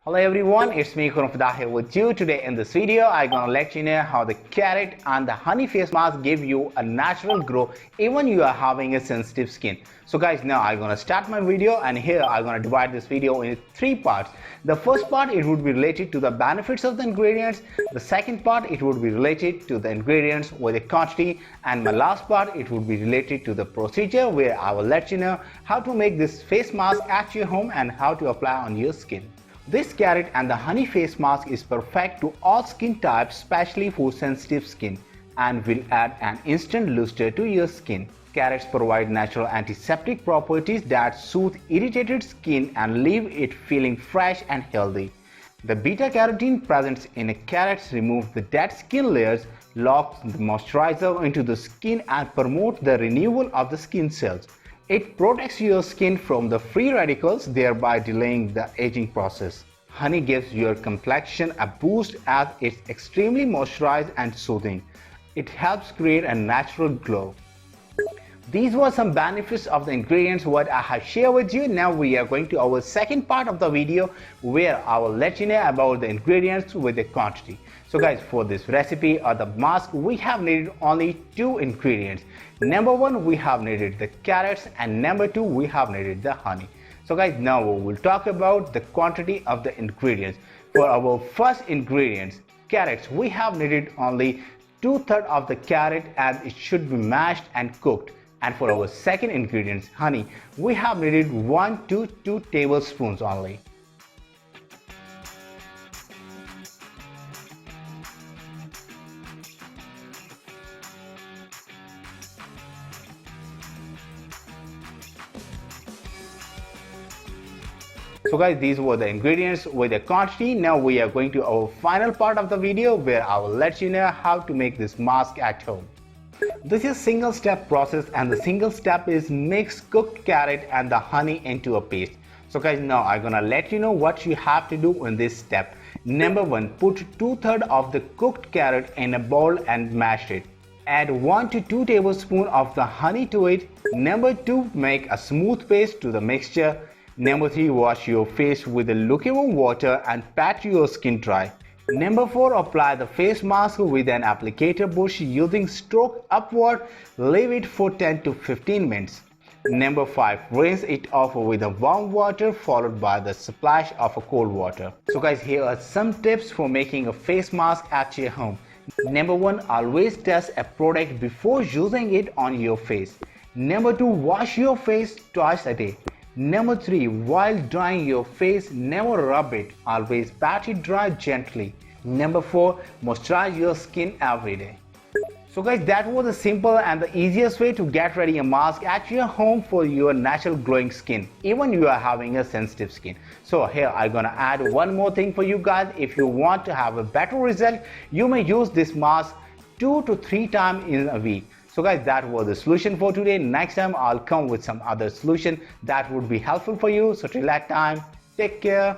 Hello everyone, it's me Khurram Fida here with you. Today in this video I'm gonna let you know how the carrot and the honey face mask give you a natural glow even you are having a sensitive skin. So guys, now I'm gonna start my video, and here I'm gonna divide this video into three parts. The first part, it would be related to the benefits of the ingredients. The second part, it would be related to the ingredients with the quantity, and my last part, it would be related to the procedure where I will let you know how to make this face mask at your home and how to apply on your skin. This carrot and the honey face mask is perfect to all skin types, especially for sensitive skin, and will add an instant luster to your skin. Carrots provide natural antiseptic properties that soothe irritated skin and leave it feeling fresh and healthy. The beta-carotene present in carrots removes the dead skin layers, locks the moisturizer into the skin, and promotes the renewal of the skin cells. It protects your skin from the free radicals, thereby delaying the aging process. Honey gives your complexion a boost as it's extremely moisturized and soothing. It helps create a natural glow. These were some benefits of the ingredients what I have shared with you. Now we are going to our second part of the video where I will let you know about the ingredients with the quantity. So guys, for this recipe or the mask, we have needed only two ingredients. Number one, we have needed the carrots, and number two, we have needed the honey. So guys, now we will talk about the quantity of the ingredients. For our first ingredients, carrots, we have needed only 2/3 of the carrot, and it should be mashed and cooked. And for our second ingredients, honey, we have needed 1 to 2 tablespoons only. So guys, these were the ingredients with the quantity. Now we are going to our final part of the video where I will let you know how to make this mask at home. This is single step process, and the single step is mix cooked carrot and the honey into a paste. So guys, now I'm gonna let you know what you have to do in this step. Number one, put 2/3 of the cooked carrot in a bowl and mash it. Add 1 to 2 tablespoons of the honey to it. Number two, make a smooth paste to the mixture. Number three, wash your face with the lukewarm water and pat your skin dry. Number four, apply the face mask with an applicator brush using stroke upward. Leave it for 10 to 15 minutes. Number five, rinse it off with a warm water followed by the splash of a cold water. So guys, here are some tips for making a face mask at your home. Number one, always test a product before using it on your face. Number two, wash your face twice a day. Number three, while drying your face, never rub it, always pat it dry gently. Number four, moisturize your skin every day. So guys, that was the simple and the easiest way to get ready a mask at your home for your natural glowing skin, even you are having a sensitive skin. So here I'm gonna add one more thing for you guys. If you want to have a better result, you may use this mask 2 to 3 times in a week. So guys, that was the solution for today. Next time I'll come with some other solution that would be helpful for you. So till that time, take care.